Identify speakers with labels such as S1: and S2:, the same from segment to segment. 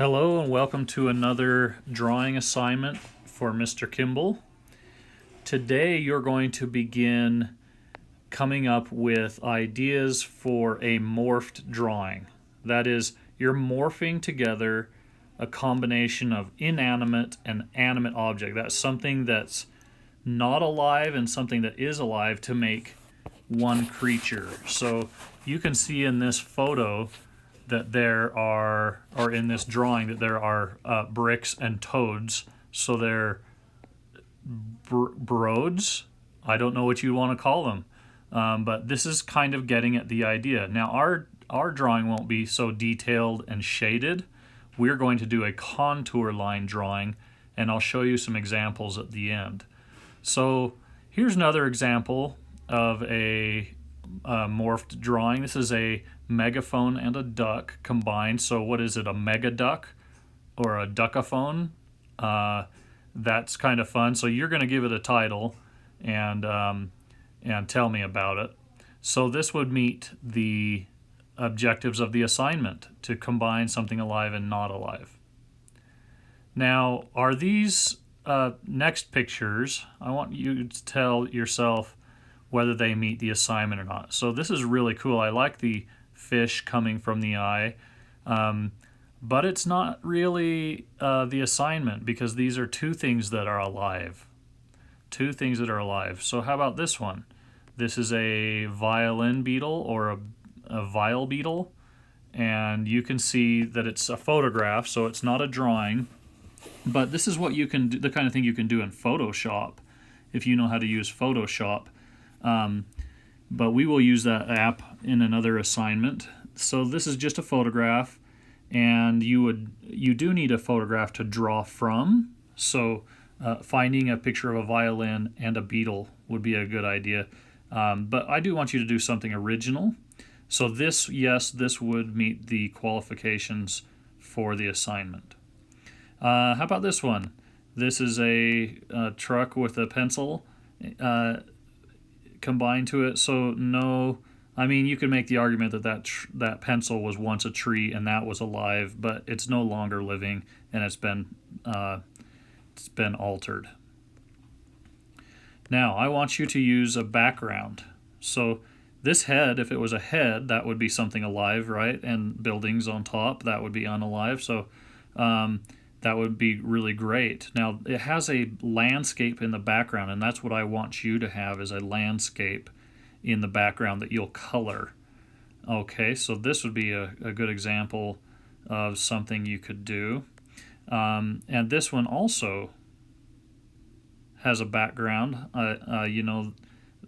S1: Hello and welcome to another drawing assignment for Mr. Kimball. Today you're going to begin coming up with ideas for a morphed drawing. That is, you're morphing together a combination of inanimate and animate object. That's something that's not alive and something that is alive to make one creature. So you can see in this photo that there are, or in this drawing, that there are bricks and toads. So they're broads. I don't know what you want to call them, but this is kind of getting at the idea. Now our drawing won't be so detailed and shaded. We're going to do a contour line drawing, and I'll show you some examples at the end. So here's another example of a morphed drawing. This is a megaphone and a duck combined. So what is it, a mega duck or a duckaphone? That's kind of fun. So you're going to give it a title and tell me about it. So this would meet the objectives of the assignment, to combine something alive and not alive. Now, are these next pictures, I want you to tell yourself whether they meet the assignment or not. So this is really cool. I like the fish coming from the eye, but it's not really the assignment, because these are two things that are alive. Two things that are alive. So how about this one? This is a violin beetle, or a viol beetle, and you can see that it's a photograph, so it's not a drawing. But this is what you can do, the kind of thing you can do in Photoshop, if you know how to use Photoshop. But we will use that app in another assignment. So this is just a photograph, and you do need a photograph to draw from. So finding a picture of a violin and a beetle would be a good idea. But I do want you to do something original. So this, yes, this would meet the qualifications for the assignment. How about this one? This is a truck with a pencil combined to it. So no, I mean, you could make the argument that that pencil was once a tree and that was alive, but it's no longer living, and it's been altered. Now I want you to use a background. So this head, if it was a head, that would be something alive, right? And buildings on top, that would be unalive. So that would be really great. Now, it has a landscape in the background, and that's what I want you to have, is a landscape in the background that you'll color. Okay, so this would be a good example of something you could do. And this one also has a background,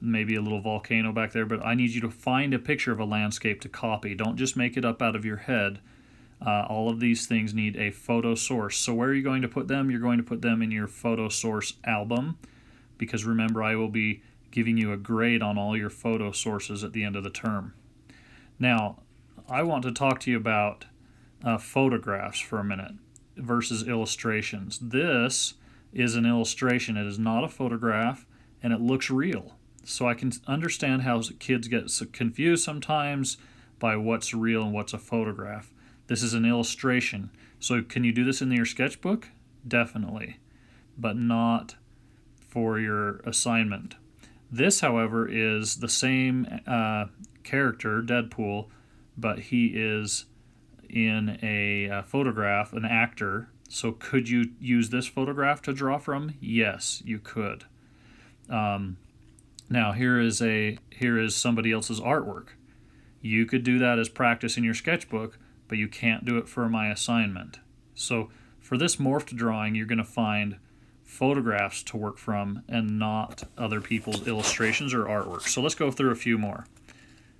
S1: maybe a little volcano back there, but I need you to find a picture of a landscape to copy. Don't just make it up out of your head. All of these things need a photo source. So where are you going to put them? You're going to put them in your photo source album, because remember, I will be giving you a grade on all your photo sources at the end of the term. Now, I want to talk to you about photographs for a minute versus illustrations. This is an illustration. It is not a photograph, and it looks real. So I can understand how kids get confused sometimes by what's real and what's a photograph. This is an illustration. So can you do this in your sketchbook? Definitely, but not for your assignment. This, however, is the same character, Deadpool, but he is in a photograph, an actor. So could you use this photograph to draw from? Yes, you could. Now here is somebody else's artwork. You could do that as practice in your sketchbook, but you can't do it for my assignment. So for this morphed drawing, you're going to find photographs to work from and not other people's illustrations or artwork. So let's go through a few more.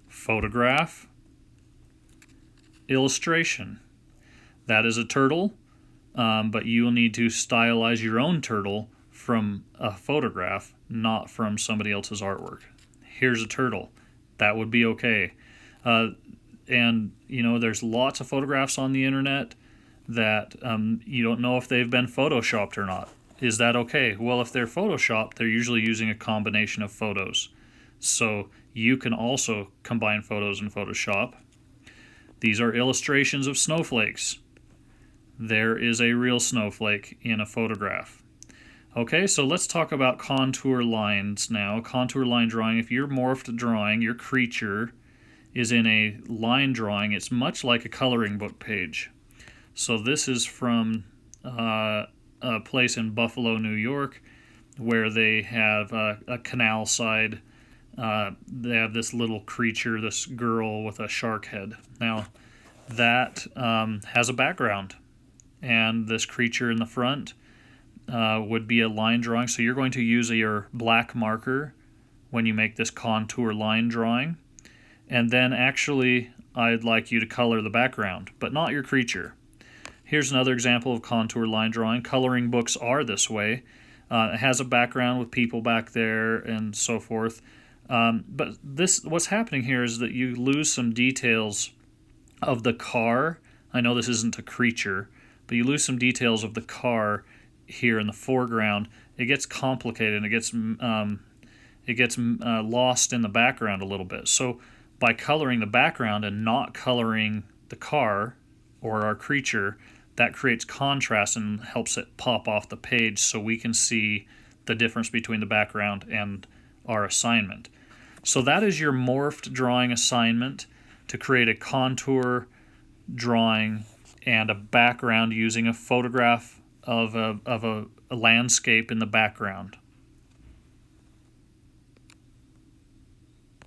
S1: Photograph, illustration. That is a turtle, but you will need to stylize your own turtle from a photograph, not from somebody else's artwork. Here's a turtle. That would be okay. And there's lots of photographs on the internet that you don't know if they've been photoshopped or not. Is that okay? Well, if they're photoshopped, they're usually using a combination of photos. So you can also combine photos in Photoshop. These are illustrations of snowflakes. there is a real snowflake in a photograph. Okay, so let's talk about contour lines now. Contour line drawing, if you're morphed drawing, your creature is in a line drawing, it's much like a coloring book page. So this is from a place in Buffalo, New York, where they have a canal side. They have this little creature, this girl with a shark head. Now, that has a background, and this creature in the front would be a line drawing. So you're going to use your black marker when you make this contour line drawing. And then actually, I'd like you to color the background, but not your creature. Here's another example of contour line drawing. Coloring books are this way. It has a background with people back there and so forth. But what's happening here is that you lose some details of the car. I know this isn't a creature, but you lose some details of the car here in the foreground. It gets complicated and it gets lost in the background a little bit. So by coloring the background and not coloring the car or our creature, that creates contrast and helps it pop off the page so we can see the difference between the background and our assignment. So that is your morphed drawing assignment, to create a contour drawing and a background using a photograph of a landscape in the background.